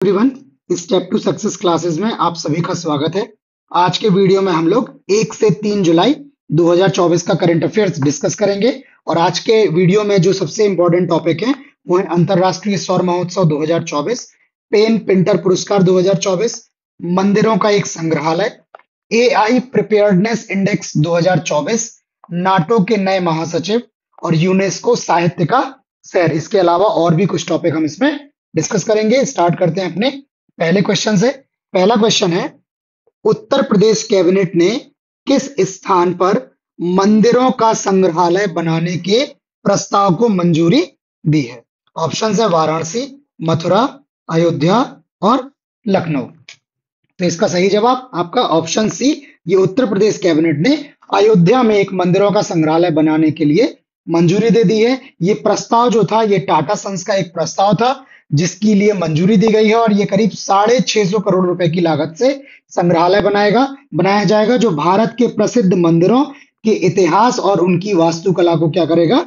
Everyone, step to success classes में आप सभी का स्वागत है। आज के वीडियो में हम लोग 1 से 3 जुलाई 2024 का करंट अफेयर्स डिस्कस करेंगे और आज के वीडियो में जो सबसे इंपॉर्टेंट टॉपिक है वो है अंतरराष्ट्रीय सौर महोत्सव 2024, पेन पिंटर पुरस्कार 2024, मंदिरों का एक संग्रहालय, एआई प्रिपेयर्डनेस इंडेक्स 2024, नाटो के नए महासचिव और यूनेस्को साहित्य का शहर। इसके अलावा और भी कुछ टॉपिक हम इसमें डिस्कस करेंगे। स्टार्ट करते हैं अपने पहले क्वेश्चन से। पहला क्वेश्चन है, उत्तर प्रदेश कैबिनेट ने किस स्थान पर मंदिरों का संग्रहालय बनाने के प्रस्ताव को मंजूरी दी है? ऑप्शन है वाराणसी, मथुरा, अयोध्या और लखनऊ। तो इसका सही जवाब आपका ऑप्शन सी, ये उत्तर प्रदेश कैबिनेट ने अयोध्या में एक मंदिरों का संग्रहालय बनाने के लिए मंजूरी दे दी है। ये प्रस्ताव जो था ये टाटा सन्स का एक प्रस्ताव था जिसके लिए मंजूरी दी गई है और ये करीब 650 करोड़ रुपए की लागत से संग्रहालय बनाया जाएगा जो भारत के प्रसिद्ध मंदिरों के इतिहास और उनकी वास्तुकला को क्या करेगा,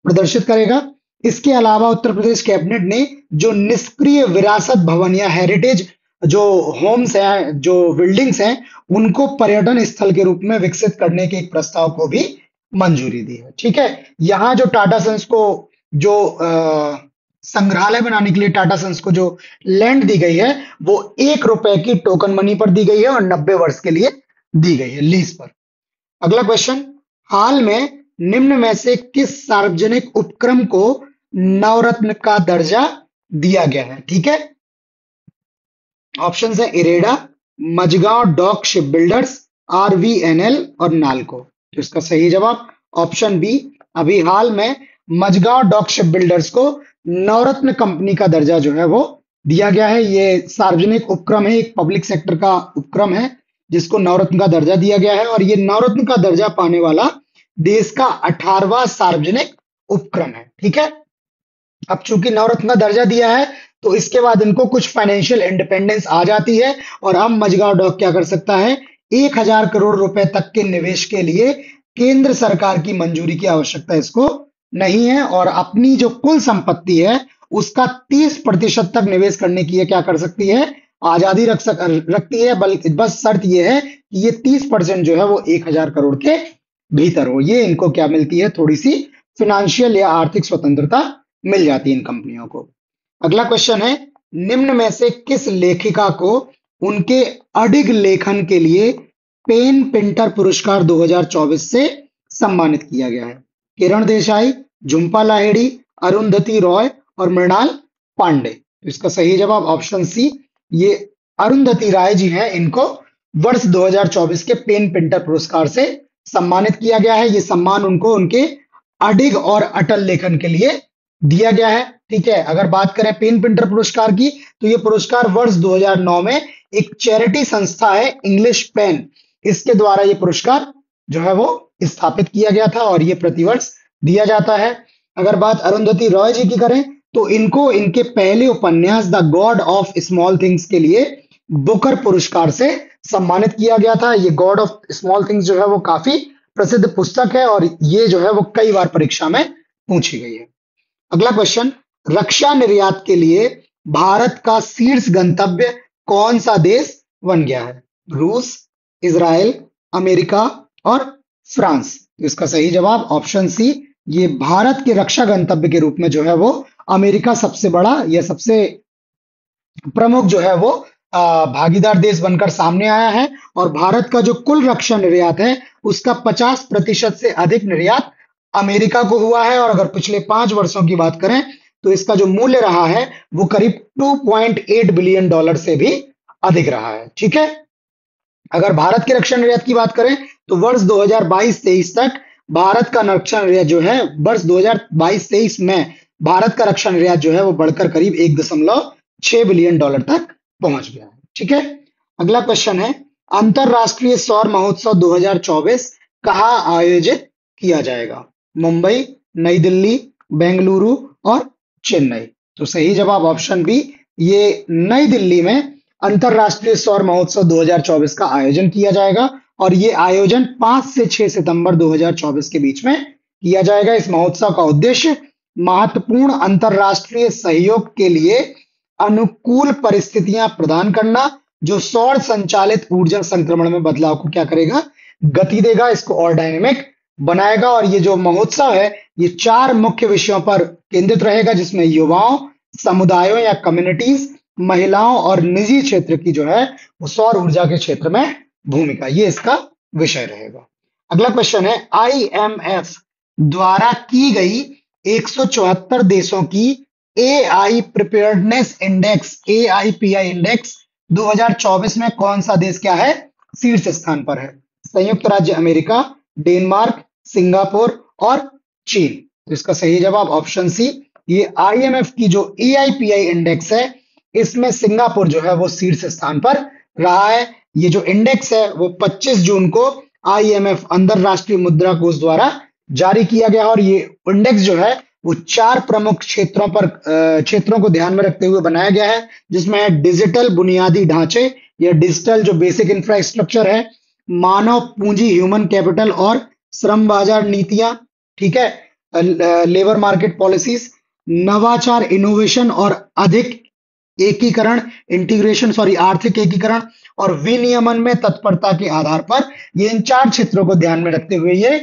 प्रदर्शित करेगा। इसके अलावा उत्तर प्रदेश कैबिनेट ने जो निष्क्रिय विरासत भवन या हेरिटेज जो होम्स हैं, जो बिल्डिंग्स हैं, उनको पर्यटन स्थल के रूप में विकसित करने के एक प्रस्ताव को भी मंजूरी दी है। ठीक है, यहाँ जो टाटा सन्स को जो संग्रहालय बनाने के लिए टाटा सन्स को जो लैंड दी गई है वो 1 रुपए की टोकन मनी पर दी गई है और 90 वर्ष के लिए दी गई है, लीज पर। अगला क्वेश्चन, हाल में निम्न में से किस सार्वजनिक उपक्रम को नवरत्न का दर्जा दिया गया है? ठीक है, ऑप्शन है IREDA, Mazagon dock ship builders, RVNL और नालको। तो इसका सही जवाब ऑप्शन बी, अभी हाल में मझगांव डॉक शिप बिल्डर्स को नवरत्न कंपनी का दर्जा जो है वो दिया गया है। ये सार्वजनिक उपक्रम है, एक पब्लिक सेक्टर का उपक्रम है जिसको नवरत्न का दर्जा दिया गया है और ये नवरत्न का दर्जा पाने वाला देश का 18वां सार्वजनिक उपक्रम है। ठीक है, अब चूंकि नवरत्न का दर्जा दिया है तो इसके बाद इनको कुछ फाइनेंशियल इंडिपेंडेंस आ जाती है और अब मझगांव डॉक क्या कर सकता है, 1000 करोड़ रुपए तक के निवेश के लिए केंद्र सरकार की मंजूरी की आवश्यकता इसको नहीं है और अपनी जो कुल संपत्ति है उसका 30% तक निवेश करने की ये क्या कर सकती है, आजादी रखती है। बल्कि बस शर्त यह है कि ये 30% जो है वो 1000 करोड़ के भीतर हो। ये इनको क्या मिलती है, थोड़ी सी फिनेंशियल या आर्थिक स्वतंत्रता मिल जाती है इन कंपनियों को। अगला क्वेश्चन है, निम्न में से किस लेखिका को उनके अडिग लेखन के लिए पेन पिंटर पुरस्कार 2024 से सम्मानित किया गया है? किरण देसाई, झुंपा लाहिड़ी, अरुंधति रॉय और मृणाल पांडे। तो इसका सही जवाब ऑप्शन सी, ये अरुंधति राय जी हैं, इनको वर्ष 2024 के पेन पिंटर पुरस्कार से सम्मानित किया गया है। ये सम्मान उनको उनके अडिग और अटल लेखन के लिए दिया गया है। ठीक है, अगर बात करें पेन पिंटर पुरस्कार की तो ये पुरस्कार वर्ष 2009 में एक चैरिटी संस्था है इंग्लिश पेन, इसके द्वारा ये पुरस्कार जो है वो स्थापित किया गया था और ये प्रतिवर्ष दिया जाता है। अगर बात अरुंधति रॉय जी की करें तो इनको इनके पहले उपन्यास the God of small things के लिए बुकर पुरस्कार से सम्मानित किया गया था। ये गॉड ऑफ स्मॉल थिंग्स जो है वो काफी प्रसिद्ध पुस्तक है और ये जो है वो कई बार परीक्षा में पूछी गई है। अगला क्वेश्चन, रक्षा निर्यात के लिए भारत का शीर्ष गंतव्य कौन सा देश बन गया है? रूस, इजराइल, अमेरिका और फ्रांस। इसका सही जवाब ऑप्शन सी, ये भारत के रक्षा गंतव्य के रूप में जो है वो अमेरिका सबसे बड़ा या सबसे प्रमुख जो है वो भागीदार देश बनकर सामने आया है और भारत का जो कुल रक्षा निर्यात है उसका 50% से अधिक निर्यात अमेरिका को हुआ है और अगर पिछले 5 वर्षों की बात करें तो इसका जो मूल्य रहा है वो करीब 2.8 बिलियन डॉलर से भी अधिक रहा है। ठीक है, अगर भारत के रक्षा निर्यात की बात करें तो वर्ष 2022-23 तक भारत का रक्षा निर्यात जो है वर्ष 2022-23 में भारत का रक्षा निर्यात जो है वो बढ़कर करीब 1.6 बिलियन डॉलर तक पहुंच गया है। ठीक है, अगला क्वेश्चन है, अंतरराष्ट्रीय सौर महोत्सव 2024 कहाँ आयोजित किया जाएगा? मुंबई, नई दिल्ली, बेंगलुरु और चेन्नई। तो सही जवाब ऑप्शन बी, ये नई दिल्ली में अंतरराष्ट्रीय सौर महोत्सव 2024 का आयोजन किया जाएगा और ये आयोजन 5 से 6 सितंबर 2024 के बीच में किया जाएगा। इस महोत्सव का उद्देश्य महत्वपूर्ण अंतरराष्ट्रीय सहयोग के लिए अनुकूल परिस्थितियां प्रदान करना, जो सौर संचालित ऊर्जा संक्रमण में बदलाव को क्या करेगा, गति देगा, इसको और डायनेमिक बनाएगा। और ये जो महोत्सव है ये 4 मुख्य विषयों पर केंद्रित रहेगा, जिसमें युवाओं, समुदायों या कम्युनिटीज, महिलाओं और निजी क्षेत्र की जो है वो सौर ऊर्जा के क्षेत्र में भूमिका, ये इसका विषय रहेगा। अगला क्वेश्चन है, आईएमएफ द्वारा की गई 174 देशों की एआई प्रिपेयर्डनेस इंडेक्स, एआईपीआई इंडेक्स 2024 में कौन सा देश क्या है, शीर्ष स्थान पर है? संयुक्त राज्य अमेरिका, डेनमार्क, सिंगापुर और चीन। तो इसका सही जवाब ऑप्शन सी, ये आईएमएफ की जो एआईपीआई इंडेक्स है इसमें सिंगापुर जो है वो शीर्ष स्थान पर रहा है। ये जो इंडेक्स है वो 25 जून को आईएमएफ अंतरराष्ट्रीय मुद्रा कोष द्वारा जारी किया गया, और ये इंडेक्स जो है वो 4 प्रमुख क्षेत्रों को ध्यान में रखते हुए बनाया गया है, जिसमें है डिजिटल बुनियादी ढांचे या डिजिटल जो बेसिक इंफ्रास्ट्रक्चर है, मानव पूंजी ह्यूमन कैपिटल और श्रम बाजार नीतियां, ठीक है, लेबर मार्केट पॉलिसीज, नवाचार इनोवेशन और अधिक एकीकरण इंटीग्रेशन आर्थिक एकीकरण और विनियमन में तत्परता के आधार पर ये इन 4 क्षेत्रों को ध्यान में रखते हुए ये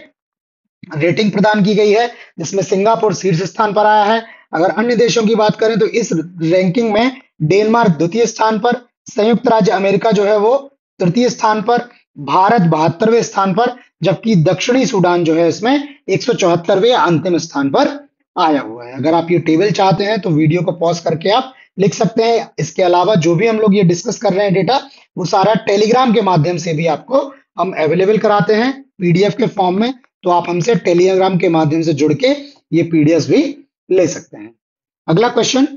रेटिंग प्रदान की गई है, जिसमें सिंगापुर शीर्ष स्थान पर आया है। अगर अन्य देशों की बात करें तो इस रैंकिंग में डेनमार्क द्वितीय स्थान पर, संयुक्त राज्य अमेरिका जो है वो तृतीय स्थान पर, भारत 72वें स्थान पर, जबकि दक्षिणी सूडान जो है इसमें 174वें अंतिम स्थान पर आया हुआ है। अगर आप ये टेबल चाहते हैं तो वीडियो को पॉज करके आप लिख सकते हैं। इसके अलावा जो भी हम लोग ये डिस्कस कर रहे हैं डेटा, वो सारा टेलीग्राम के माध्यम से भी आपको हम अवेलेबल कराते हैं पीडीएफ के फॉर्म में, तो आप हमसे टेलीग्राम के माध्यम से जुड़ के ये पीडीएफ भी ले सकते हैं। अगला क्वेश्चन,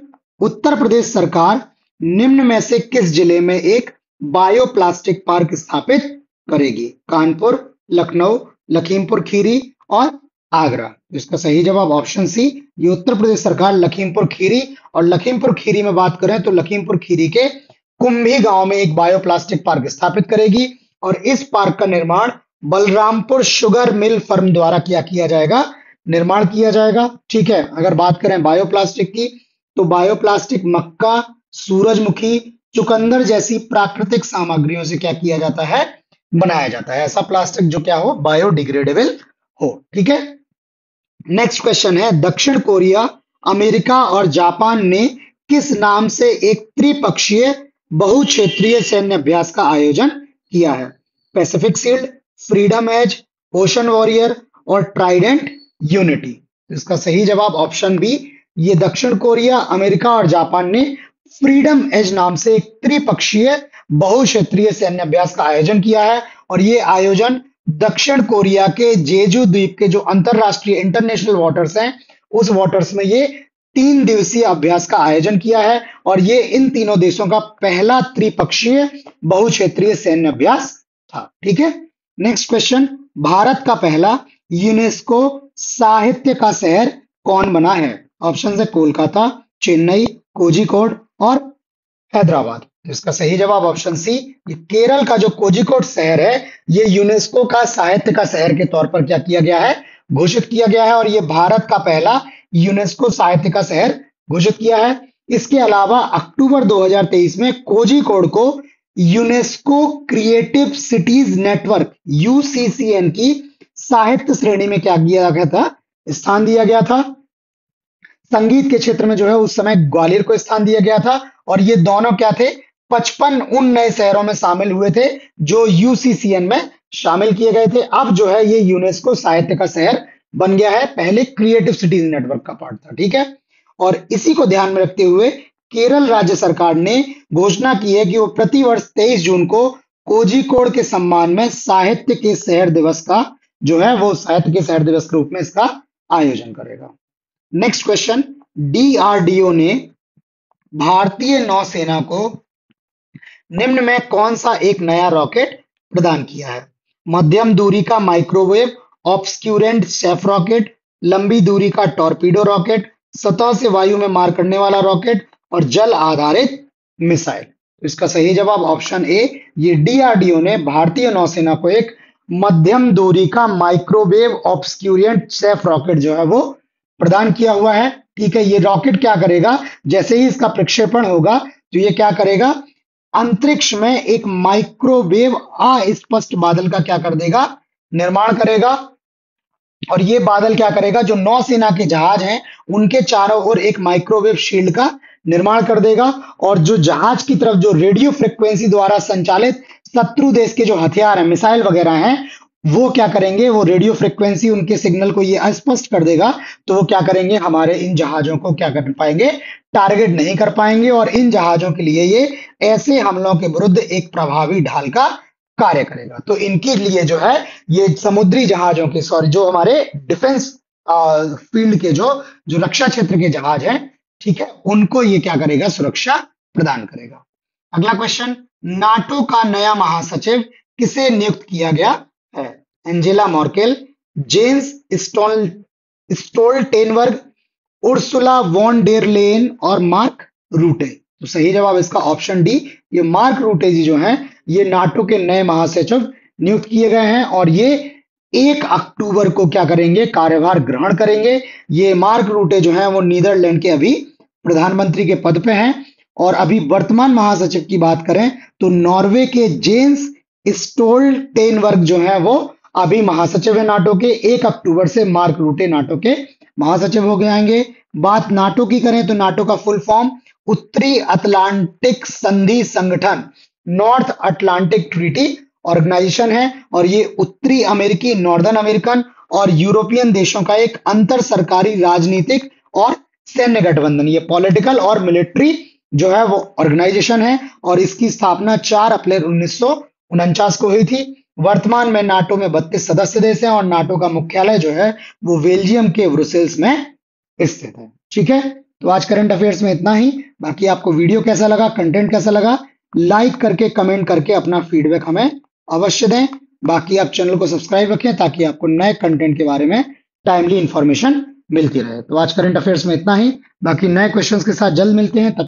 उत्तर प्रदेश सरकार निम्न में से किस जिले में एक बायोप्लास्टिक पार्क स्थापित करेगी? कानपुर, लखनऊ, लखीमपुर खीरी और आगरा। इसका सही जवाब ऑप्शन सी, ये उत्तर प्रदेश सरकार लखीमपुर खीरी, और लखीमपुर खीरी में बात करें तो लखीमपुर खीरी के कुंभी गांव में एक बायोप्लास्टिक पार्क स्थापित करेगी, और इस पार्क का निर्माण बलरामपुर शुगर मिल फर्म द्वारा किया जाएगा, निर्माण किया जाएगा, ठीक है। अगर बात करें बायोप्लास्टिक की तो बायोप्लास्टिक मक्का, सूरजमुखी, चुकंदर जैसी प्राकृतिक सामग्रियों से क्या किया जाता है, बनाया जाता है। ऐसा प्लास्टिक जो क्या हो, बायोडिग्रेडेबल हो, ठीक है। नेक्स्ट क्वेश्चन है, दक्षिण कोरिया, अमेरिका और जापान ने किस नाम से एक त्रिपक्षीय बहुक्षेत्रीय सैन्य अभ्यास का आयोजन किया है? Pacific Shield, Freedom Edge, Ocean Warrior और ट्राइडेंट यूनिटी। इसका सही जवाब ऑप्शन बी, ये दक्षिण कोरिया, अमेरिका और जापान ने फ्रीडम एज नाम से एक त्रिपक्षीय बहुक्षेत्रीय सैन्य अभ्यास का आयोजन किया है, और ये आयोजन दक्षिण कोरिया के जेजू द्वीप के जो अंतरराष्ट्रीय इंटरनेशनल वाटर्स हैं उस वाटर्स में ये 3 दिवसीय अभ्यास का आयोजन किया है, और ये इन तीनों देशों का पहला त्रिपक्षीय बहुक्षेत्रीय सैन्य अभ्यास था, ठीक है। नेक्स्ट क्वेश्चन, भारत का पहला यूनेस्को साहित्य का शहर कौन बना है? ऑप्शन है कोलकाता, चेन्नई, कोझिकोड और हैदराबाद। इसका सही जवाब ऑप्शन सी, ये केरल का जो कोझिकोड शहर है ये यूनेस्को का साहित्य का शहर के तौर पर क्या किया गया है, घोषित किया गया है, और ये भारत का पहला यूनेस्को साहित्य का शहर घोषित किया है। इसके अलावा अक्टूबर 2023 में कोझिकोड को यूनेस्को क्रिएटिव सिटीज नेटवर्क यूसीसीएन की साहित्य श्रेणी में क्या किया गया था, स्थान दिया गया था। संगीत के क्षेत्र में जो है उस समय ग्वालियर को स्थान दिया गया था, और ये दोनों क्या थे, 55 उन नए शहरों में शामिल हुए थे जो यूसीसीएन में शामिल किए गए थे। अब जो है ये यूनेस्को साहित्य का शहर बन गया है, पहले क्रिएटिव सिटीज नेटवर्क का पार्ट था, ठीक है। और इसी को ध्यान में रखते हुए केरल राज्य सरकार ने घोषणा की है कि वो प्रतिवर्ष 23 जून को कोझिकोड के सम्मान में साहित्य के शहर दिवस का जो है वो साहित्य के शहर दिवस के रूप में इसका आयोजन करेगा। नेक्स्ट क्वेश्चन, डीआरडीओ ने भारतीय नौसेना को निम्न में कौन सा एक नया रॉकेट प्रदान किया है? मध्यम दूरी का माइक्रोवेव ऑब्सक्यूरेंट सेफ रॉकेट, लंबी दूरी का टॉर्पीडो रॉकेट, सतह से वायु में मार करने वाला रॉकेट और जल आधारित मिसाइल। इसका सही जवाब ऑप्शन ए, ये डीआरडीओ ने भारतीय नौसेना को एक मध्यम दूरी का माइक्रोवेव ऑब्सक्यूरेंट सेफ रॉकेट जो है वो प्रदान किया हुआ है, ठीक है, ये रॉकेट क्या करेगा, जैसे ही इसका प्रक्षेपण होगा तो ये क्या करेगा, अंतरिक्ष में एक माइक्रोवेव अस्पष्ट बादल का क्या कर देगा, निर्माण करेगा। और ये बादल क्या करेगा, जो नौसेना के जहाज हैं उनके चारों ओर एक माइक्रोवेव शील्ड का निर्माण कर देगा। और जो जहाज की तरफ जो रेडियो फ्रिक्वेंसी द्वारा संचालित शत्रु देश के जो हथियार हैं, मिसाइल वगैरह हैं, वो क्या करेंगे, वो रेडियो फ्रिक्वेंसी उनके सिग्नल को ये अस्पष्ट कर देगा। तो वो क्या करेंगे, हमारे इन जहाजों को क्या कर पाएंगे, टारगेट नहीं कर पाएंगे। और इन जहाजों के लिए ये ऐसे हमलों के विरुद्ध एक प्रभावी ढाल का कार्य करेगा। तो इनके लिए जो है, ये समुद्री जहाजों के, सॉरी, जो हमारे डिफेंस फील्ड के जो जो रक्षा क्षेत्र के जहाज हैं, ठीक है, उनको ये क्या करेगा, सुरक्षा प्रदान करेगा। अगला क्वेश्चन, नाटो का नया महासचिव किसे नियुक्त किया गया है? Angela Merkel, Jens Stoltenberg, Ursula von der Leyen और मार्क रूटे। तो सही जवाब इसका ऑप्शन डी, ये मार्क रूटे जी जो हैं, ये नाटो के नए महासचिव नियुक्त किए गए हैं। और ये 1 अक्टूबर को क्या करेंगे, कार्यभार ग्रहण करेंगे। ये मार्क रूटे जो हैं वो नीदरलैंड के अभी प्रधानमंत्री के पद पे हैं। और अभी वर्तमान महासचिव की बात करें तो नॉर्वे के जेंस स्टोल्टेनबर्ग जो है वो अभी महासचिव है नाटो के। 1 अक्टूबर से मार्क रूटे नाटो के महासचिव हो जाएंगे। बात नाटो की करें तो नाटो का फुल फॉर्म उत्तरी अटलांटिक संधि संगठन, नॉर्थ अटलांटिक ट्रीटी ऑर्गेनाइजेशन है। और ये उत्तरी अमेरिकी, नॉर्दर्न अमेरिकन और यूरोपियन देशों का एक अंतर सरकारी राजनीतिक और सैन्य गठबंधन, ये पॉलिटिकल और मिलिट्री जो है वो ऑर्गेनाइजेशन है। और इसकी स्थापना 4 अप्रैल 1949 को हुई थी। वर्तमान में नाटो में 32 सदस्य देश हैं और नाटो का मुख्यालय जो है वो बेल्जियम के ब्रुसेल्स में स्थित है। ठीक है, तो आज करंट अफेयर्स में इतना ही। बाकी आपको वीडियो कैसा लगा, कंटेंट कैसा लगा, लाइक करके, कमेंट करके अपना फीडबैक हमें अवश्य दें। बाकी आप चैनल को सब्सक्राइब रखें ताकि आपको नए कंटेंट के बारे में टाइमली इंफॉर्मेशन मिलती रहे। तो आज करंट अफेयर्स में इतना ही। बाकी नए क्वेश्चंस के साथ जल्द मिलते हैं। तब